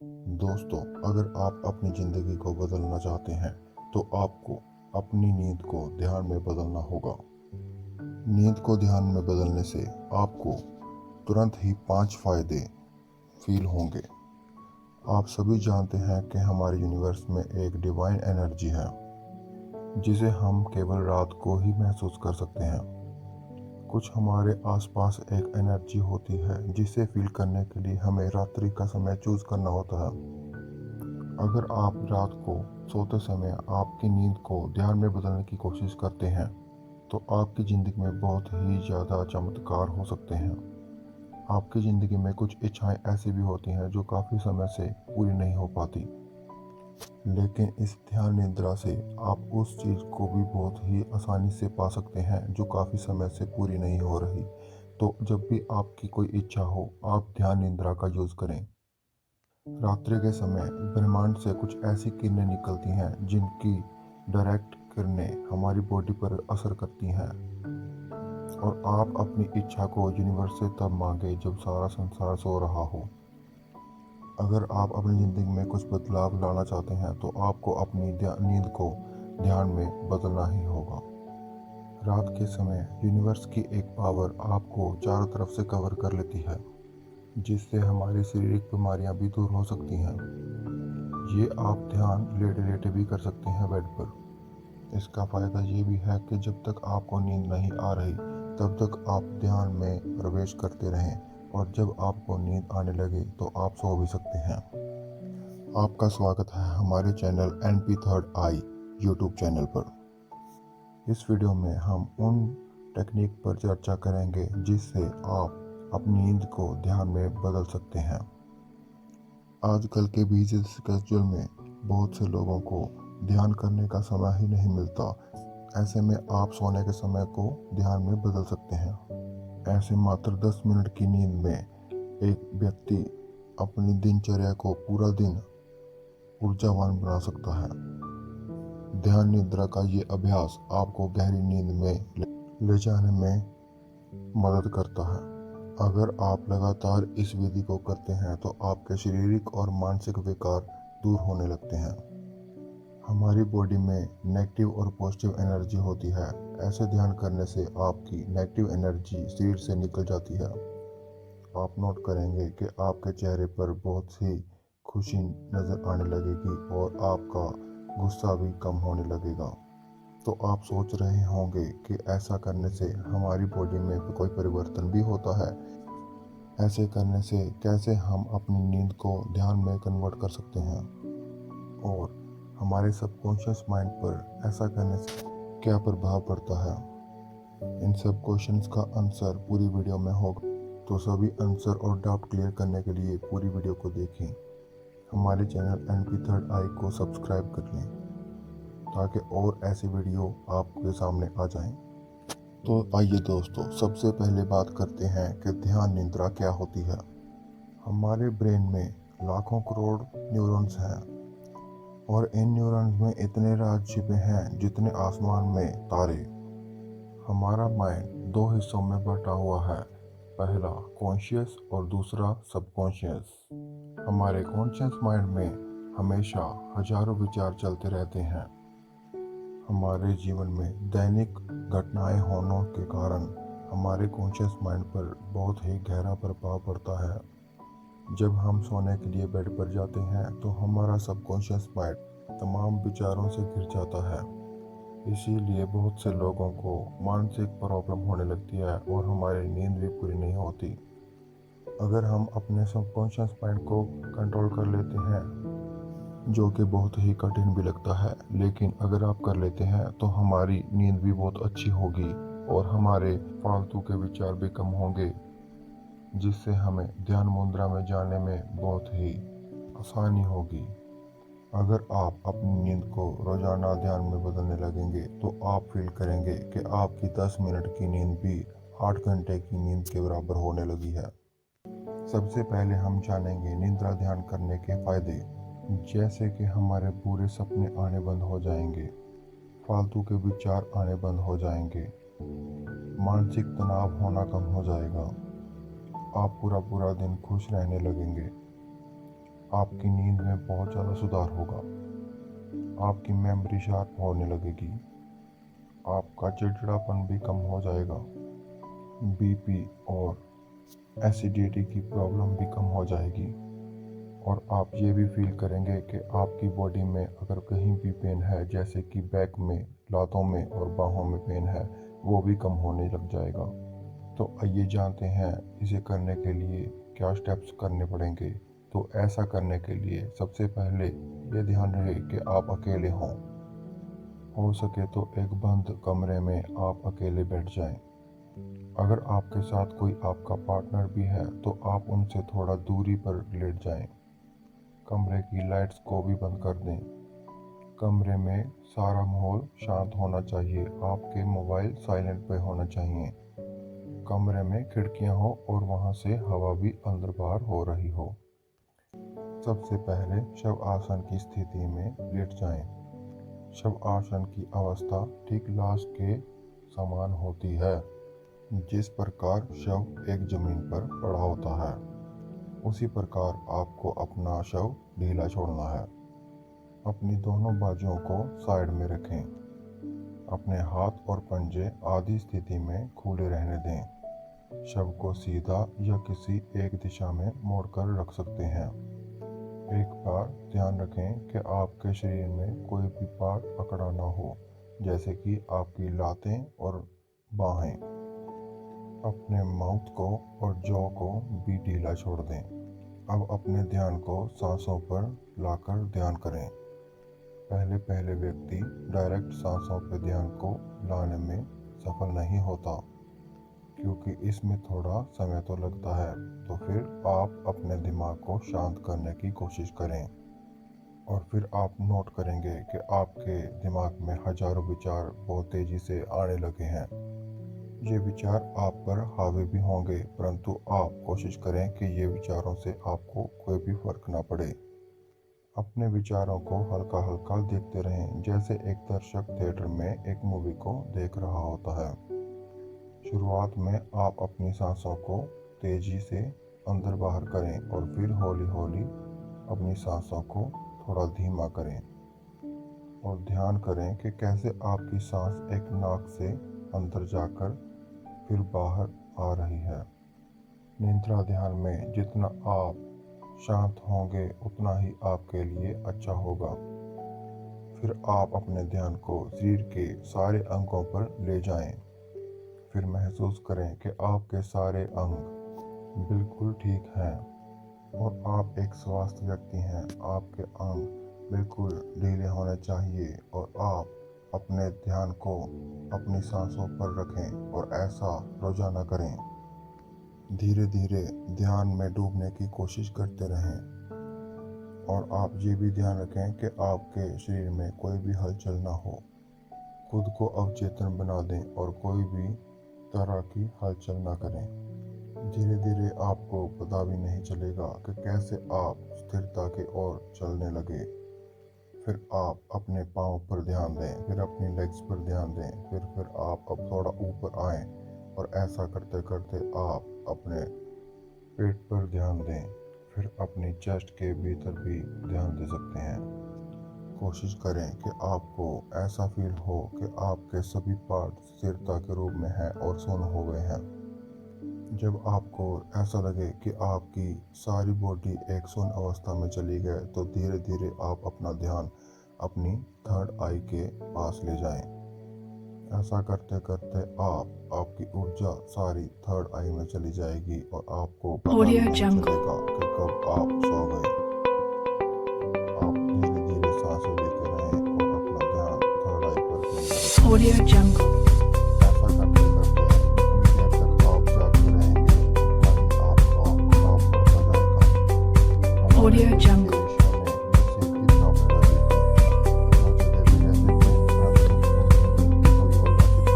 दोस्तों, अगर आप अपनी ज़िंदगी को बदलना चाहते हैं तो आपको अपनी नींद को ध्यान में बदलना होगा। नींद को ध्यान में बदलने से आपको तुरंत ही 5 फायदे फील होंगे। आप सभी जानते हैं कि हमारे यूनिवर्स में एक डिवाइन एनर्जी है जिसे हम केवल रात को ही महसूस कर सकते हैं। कुछ हमारे आसपास एक एनर्जी होती है जिसे फील करने के लिए हमें रात्रि का समय चूज करना होता है। अगर आप रात को सोते समय आपकी नींद को ध्यान में बदलने की कोशिश करते हैं तो आपकी ज़िंदगी में बहुत ही ज़्यादा चमत्कार हो सकते हैं। आपकी ज़िंदगी में कुछ इच्छाएं ऐसी भी होती हैं जो काफ़ी समय से पूरी नहीं हो पाती, लेकिन इस ध्यान निद्रा से आप उस चीज़ को भी बहुत ही आसानी से पा सकते हैं जो काफ़ी समय से पूरी नहीं हो रही। तो जब भी आपकी कोई इच्छा हो, आप ध्यान निद्रा का यूज़ करें। रात्रि के समय ब्रह्मांड से कुछ ऐसी किरणें निकलती हैं जिनकी डायरेक्ट किरणें हमारी बॉडी पर असर करती हैं, और आप अपनी इच्छा को यूनिवर्स से तब मांगे जब सारा संसार सो रहा हो। अगर आप अपनी ज़िंदगी में कुछ बदलाव लाना चाहते हैं तो आपको अपनी नींद को ध्यान में बदलना ही होगा। रात के समय यूनिवर्स की एक पावर आपको चारों तरफ से कवर कर लेती है, जिससे हमारी शारीरिक बीमारियां भी दूर हो सकती हैं। ये आप ध्यान लेटे लेटे भी कर सकते हैं बेड पर। इसका फ़ायदा ये भी है कि जब तक आपको नींद नहीं आ रही तब तक आप ध्यान में प्रवेश करते रहें, और जब आपको नींद आने लगे तो आप सो भी सकते हैं। आपका स्वागत है हमारे चैनल NP थर्ड आई यूट्यूब चैनल पर। इस वीडियो में हम उन टेक्निक पर चर्चा करेंगे जिससे आप अपनी नींद को ध्यान में बदल सकते हैं। आजकल के बिजी स्केड्यूल में बहुत से लोगों को ध्यान करने का समय ही नहीं मिलता। ऐसे में आप सोने के समय को ध्यान में बदल सकते हैं। ऐसे मात्र 10 मिनट की नींद में एक व्यक्ति अपनी दिनचर्या को पूरा दिन ऊर्जावान बना सकता है। ध्यान निद्रा का ये अभ्यास आपको गहरी नींद में ले जाने में मदद करता है। अगर आप लगातार इस विधि को करते हैं तो आपके शारीरिक और मानसिक विकार दूर होने लगते हैं। हमारी बॉडी में नेगेटिव और पॉजिटिव एनर्जी होती है। ऐसे ध्यान करने से आपकी नेगेटिव एनर्जी शरीर से निकल जाती है। आप नोट करेंगे कि आपके चेहरे पर बहुत ही खुशी नज़र आने लगेगी और आपका गुस्सा भी कम होने लगेगा। तो आप सोच रहे होंगे कि ऐसा करने से हमारी बॉडी में कोई परिवर्तन भी होता है। ऐसे करने से कैसे हम अपनी नींद को ध्यान में कन्वर्ट कर सकते हैं, और हमारे सबकॉन्शियस माइंड पर ऐसा करने से क्या प्रभाव पड़ता है। इन सब क्वेश्चंस का आंसर पूरी वीडियो में होगा, तो सभी आंसर और डाउट क्लियर करने के लिए पूरी वीडियो को देखें। हमारे चैनल NP थर्ड आई को सब्सक्राइब कर लें ताकि और ऐसी वीडियो आपके सामने आ जाएं। तो आइए दोस्तों, सबसे पहले बात करते हैं कि ध्यान निद्रा क्या होती है। हमारे ब्रेन में लाखों करोड़ न्यूरॉन्स हैं, और इन न्यूरॉन्स में इतने राज छिपे हैं जितने आसमान में तारे। हमारा माइंड दो हिस्सों में बटा हुआ है, पहला कॉन्शियस और दूसरा सबकॉन्शियस। हमारे कॉन्शियस माइंड में हमेशा हजारों विचार चलते रहते हैं। हमारे जीवन में दैनिक घटनाएं होने के कारण हमारे कॉन्शियस माइंड पर बहुत ही गहरा प्रभाव पड़ता है। जब हम सोने के लिए बेड पर जाते हैं तो हमारा सबकॉन्शियस माइंड तमाम विचारों से घिर जाता है। इसीलिए बहुत से लोगों को मानसिक प्रॉब्लम होने लगती है और हमारी नींद भी पूरी नहीं होती। अगर हम अपने सबकॉन्शियस माइंड को कंट्रोल कर लेते हैं, जो कि बहुत ही कठिन भी लगता है, लेकिन अगर आप कर लेते हैं तो हमारी नींद भी बहुत अच्छी होगी और हमारे फालतू के विचार भी कम होंगे, जिससे हमें ध्यान मुद्रा में जाने में बहुत ही आसानी होगी। अगर आप अपनी नींद को रोजाना ध्यान में बदलने लगेंगे तो आप फील करेंगे कि आपकी 10 मिनट की नींद भी 8 घंटे की नींद के बराबर होने लगी है। सबसे पहले हम जानेंगे निद्रा ध्यान करने के फायदे, जैसे कि हमारे बुरे सपने आने बंद हो जाएंगे, फालतू के विचार आने बंद हो जाएंगे, मानसिक तनाव होना कम हो जाएगा, आप पूरा पूरा दिन खुश रहने लगेंगे। आपकी नींद में बहुत ज़्यादा सुधार होगा। आपकी मेमोरी शार्प होने लगेगी। आपका चिड़चिड़ापन भी कम हो जाएगा। बीपी और एसिडिटी की प्रॉब्लम भी कम हो जाएगी। और आप ये भी फील करेंगे कि आपकी बॉडी में अगर कहीं भी पेन है, जैसे कि बैक में, लातों में और बाहों में पेन है, वो भी कम होने लग जाएगा। तो आइए जानते हैं इसे करने के लिए क्या स्टेप्स करने पड़ेंगे। तो ऐसा करने के लिए सबसे पहले ये ध्यान रहे कि आप अकेले हों। हो सके तो एक बंद कमरे में आप अकेले बैठ जाएं। अगर आपके साथ कोई आपका पार्टनर भी है तो आप उनसे थोड़ा दूरी पर लेट जाएं। कमरे की लाइट्स को भी बंद कर दें। कमरे में सारा माहौल शांत होना चाहिए। आपके मोबाइल साइलेंट पे होना चाहिए। कमरे में खिड़कियां हो और वहां से हवा भी अंदर बाहर हो रही हो। सबसे पहले शव आसन की स्थिति में लेट जाएं। शव आसन की अवस्था ठीक लाश के समान होती है। जिस प्रकार शव एक जमीन पर पड़ा होता है, उसी प्रकार आपको अपना शव ढीला छोड़ना है। अपनी दोनों बाजुओं को साइड में रखें। अपने हाथ और पंजे आधी स्थिति में खुले रहने दें। शव को सीधा या किसी एक दिशा में मोड़कर रख सकते हैं। एक बार ध्यान रखें कि आपके शरीर में कोई भी पार्ट अकड़ा ना हो, जैसे कि आपकी लातें और बाहें। अपने माउथ को और जॉ को भी ढीला छोड़ दें। अब अपने ध्यान को सांसों पर लाकर ध्यान करें। पहले पहले व्यक्ति डायरेक्ट सांसों पर ध्यान को लाने में सफल नहीं होता, क्योंकि इसमें थोड़ा समय तो लगता है। तो फिर आप अपने दिमाग को शांत करने की कोशिश करें और फिर आप नोट करेंगे कि आपके दिमाग में हजारों विचार बहुत तेजी से आने लगे हैं। ये विचार आप पर हावी भी होंगे, परंतु आप कोशिश करें कि ये विचारों से आपको कोई भी फर्क ना पड़े। अपने विचारों को हल्का हल्का देखते रहें, जैसे एक दर्शक थिएटर में एक मूवी को देख रहा होता है। शुरुआत में आप अपनी सांसों को तेजी से अंदर बाहर करें और फिर हौली हौली अपनी सांसों को थोड़ा धीमा करें और ध्यान करें कि कैसे आपकी सांस एक नाक से अंदर जाकर फिर बाहर आ रही है। निद्रा ध्यान में जितना आप शांत होंगे उतना ही आपके लिए अच्छा होगा। फिर आप अपने ध्यान को शरीर के सारे अंगों पर ले जाएं। फिर महसूस करें कि आपके सारे अंग बिल्कुल ठीक हैं और आप एक स्वस्थ व्यक्ति हैं। आपके अंग बिल्कुल ढीले होने चाहिए और आप अपने ध्यान को अपनी सांसों पर रखें और ऐसा रोजाना करें। धीरे धीरे ध्यान में डूबने की कोशिश करते रहें और आप ये भी ध्यान रखें कि आपके शरीर में कोई भी हलचल ना हो। खुद को अवचेतन बना दें और कोई भी तरह की हलचल ना करें। धीरे धीरे आपको पता भी नहीं चलेगा कि कैसे आप स्थिरता की ओर चलने लगे। फिर आप अपने पाँव पर ध्यान दें, फिर अपनी लेग्स पर ध्यान दें, फिर आप अब थोड़ा ऊपर आएं और ऐसा करते करते आप अपने पेट पर ध्यान दें। फिर अपनी चेस्ट के भीतर भी ध्यान दे सकते हैं। कोशिश करें कि आपको ऐसा फील हो कि आपके सभी पार्ट स्थिरता के रूप में हैं और सुन्न हो गए हैं। जब आपको ऐसा लगे कि आपकी सारी बॉडी एक सुन्न अवस्था में चली गई, तो धीरे धीरे आप अपना ध्यान अपनी थर्ड आई के पास ले जाएं। ऐसा करते करते आपकी ऊर्जा सारी थर्ड आई में चली जाएगी और आपको पता भी Audio नहीं Jungle. चलेगा कि कब आप सो गए। आप धीरे धीरे सांसें लेते रहें और अपना ध्यान थर्ड आई पर केंद्रित करें। Audio Jungle. ऐसा करते करते जितनी देर तक आप जागते रहेंगे उतना ही आपका खराब बढ़ता जाएगा। Audio Jungle. देशों में ये सीख की प्राप्त हो रही थी। वो जगह भी रहते थे, परंतु उनकी नींद भी पूरी हो जाती थी।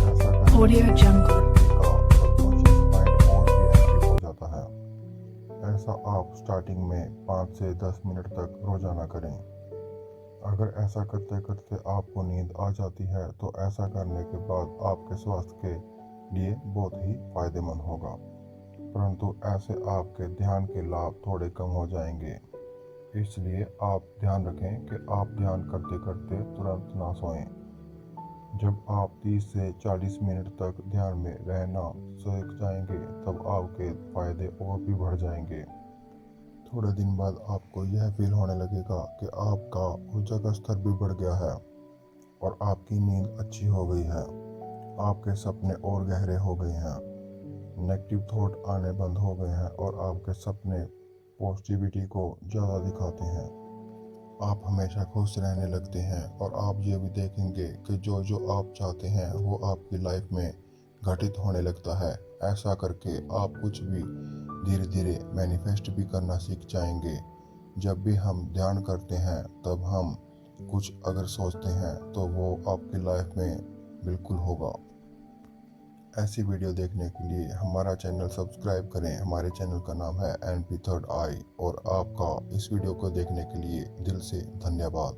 ऐसा करने Audio से Jungle. व्यक्ति का सबकॉन्शियस माइंड और भी एक्टिव हो जाता है। ऐसा आप स्टार्टिंग में 5 से 10 मिनट तक रोजाना करें। अगर ऐसा करते करते आपको नींद आ जाती है तो ऐसा करने के बाद आपके स्वास्थ्य के लिए बहुत ही फायदेमंद होगा, परंतु ऐसे आपके ध्यान के लाभ थोड़े कम हो जाएंगे। इसलिए आप ध्यान रखें कि आप ध्यान करते करते तुरंत ना सोएं। जब आप 30 से 40 मिनट तक ध्यान में रहना सीख जाएंगे तब आपके फायदे और भी बढ़ जाएंगे। थोड़े दिन बाद आपको यह फील होने लगेगा कि आपका ऊर्जा का स्तर भी बढ़ गया है और आपकी नींद अच्छी हो गई है। आपके सपने और गहरे हो गए हैं, नेगेटिव थॉट आने बंद हो गए हैं और आपके सपने पॉजिटिविटी को ज़्यादा दिखाते हैं। आप हमेशा खुश रहने लगते हैं और आप ये भी देखेंगे कि जो जो आप चाहते हैं वो आपकी लाइफ में घटित होने लगता है। ऐसा करके आप कुछ भी धीरे धीरे मैनिफेस्ट भी करना सीख जाएंगे। जब भी हम ध्यान करते हैं तब हम कुछ अगर सोचते हैं तो वो आपकी लाइफ में बिल्कुल होगा। ऐसी वीडियो देखने के लिए हमारा चैनल सब्सक्राइब करें। हमारे चैनल का नाम है एनपी थर्ड आई और आपका इस वीडियो को देखने के लिए दिल से धन्यवाद।